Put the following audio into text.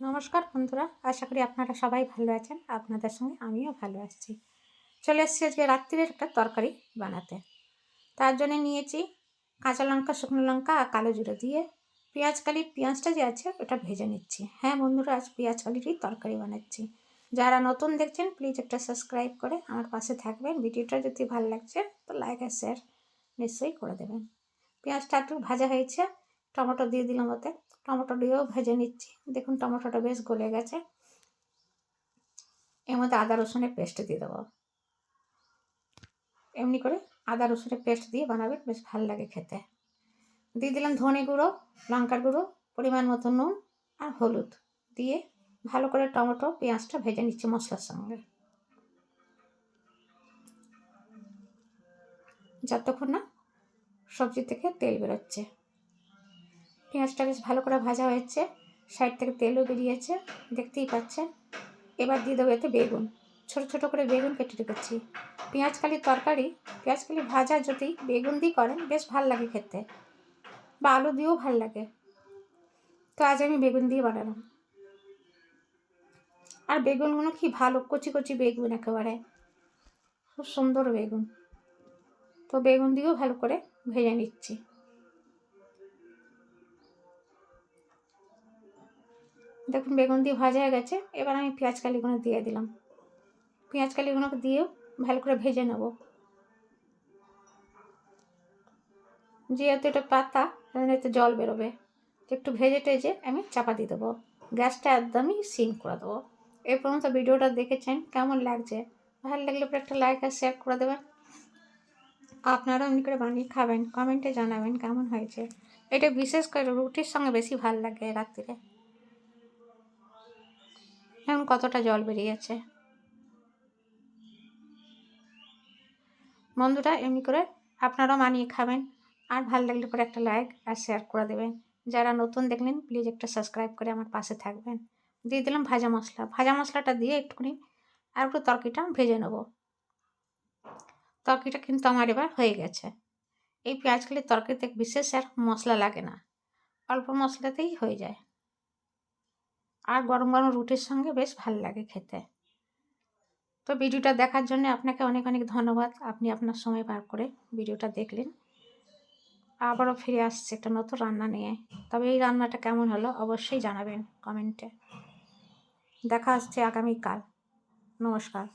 নমস্কার বন্ধুরা, আশা করি আপনারা সবাই ভালো আছেন। আপনাদের সঙ্গে আমিও ভালো আছি। চলে এসেছি আজকে রাত্রির একটা তরকারি বানাতে। তার জন্য নিয়েছি কাঁচা লঙ্কা, শুকনো লঙ্কা আর কালো জিরে দিয়ে পেঁয়াজটা যে আছে ওটা ভেজে নিচ্ছি। হ্যাঁ বন্ধুরা, আজ পেঁয়াজ কালিরই তরকারি বানাচ্ছি। যারা নতুন দেখছেন প্লিজ একটা সাবস্ক্রাইব করে আমার পাশে থাকবেন। ভিডিওটা যদি ভালো লাগছে তো লাইক আর শেয়ার নিশ্চয়ই করে দেবেন। পেঁয়াজটা একটু ভাজা হয়েছে, টমেটো দিয়ে দিলাম ওতে। টমেটো দিয়েও ভেজে নিচ্ছি। দেখুন টমেটোটা বেশ গলে গেছে। এর মধ্যে আদা রসুনের পেস্ট দিয়ে দেবো। এমনি করে আদা রসুনের পেস্ট দিয়ে বানাবেন, বেশ ভালো লাগে খেতে। দিয়ে দিলাম ধনে গুঁড়ো, লঙ্কার গুঁড়ো, পরিমাণ মতো নুন আর হলুদ দিয়ে ভালো করে টমেটো পেঁয়াজটা ভেজে নিচ্ছি মশলার সঙ্গে, যতক্ষণ না সবজি থেকে তেল বেরোচ্ছে। পেঁয়াজটা বেশ ভালো করে ভাজা হয়েছে, সাইড থেকে তেলও বেরিয়েছে, দেখতেই পাচ্ছেন। এবার দিয়ে দেবো এতে বেগুন। ছোটো ছোটো করে বেগুন কেটে রেখেছি। পেঁয়াজকালির তরকারি, পেঁয়াজকালি ভাজা যদি বেগুন দিয়ে করেন বেশ ভাল লাগে খেতে, বা আলু দিয়েও ভাল লাগে। তো আজ আমি বেগুন দিয়ে বানালাম। আর বেগুনগুলো কি ভালো কচি কচি বেগুন, একেবারে খুব সুন্দর বেগুন। তো বেগুন দিয়েও ভালো করে ভেজে নিচ্ছি। দেখুন বেগুন দিয়ে ভাজা হয়ে গেছে। এবার আমি পেঁয়াজকালিগুলো দিয়ে দিলাম। পেঁয়াজকালিগুলোকে দিয়েও ভালো করে ভেজে নেব। যেহেতু এটা পাতা, এতে জল বেরোবে, একটু ভেজে টেজে আমি চাপা দিয়ে দেবো। গ্যাসটা একদমই সিম করে দেবো। এই পর্যন্ত ভিডিওটা দেখেছেন, কেমন লাগছে? ভালো লাগলে পরে একটা লাইক আর শেয়ার করে দেবেন। আপনারাও এমনি করে বানিয়ে খাবেন, কমেন্টে জানাবেন কেমন হয়েছে। এটা বিশেষ করে রুটির সঙ্গে বেশি ভালো লাগে রাত্রিরে। এখন কতটা জল বেরিয়েছে। বন্ধুরা এমনি করে আপনারাও বানিয়ে খাবেন, আর ভালো লাগলে পরে একটা লাইক আর শেয়ার করে দেবেন। যারা নতুন দেখলেন প্লিজ একটা সাবস্ক্রাইব করে আমার পাশে থাকবেন। দিয়ে দিলাম ভাজা মশলা। ভাজা মশলাটা দিয়ে একটুখানি আর একটু তরকারিটা ভেজে নেব। তরকারিটা কিন্তু আমার এবার হয়ে গেছে। এই পেঁয়াজকালির তরকারিতে বিশেষ আর মশলা লাগে না, অল্প মশলাতেই হয়ে যায়। আর গরম গরম রুটির সঙ্গে বেশ ভালো লাগে খেতে। তো ভিডিওটা দেখার জন্য আপনাকে অনেক অনেক ধন্যবাদ। আপনি আপনার সময় বার করে ভিডিওটা দেখলেন। আবারও ফিরে আসছে একটা নতুন রান্না নিয়ে। তবে এই রান্নাটা কেমন হলো অবশ্যই জানাবেন কমেন্টে। দেখা হচ্ছে আগামীকাল। নমস্কার।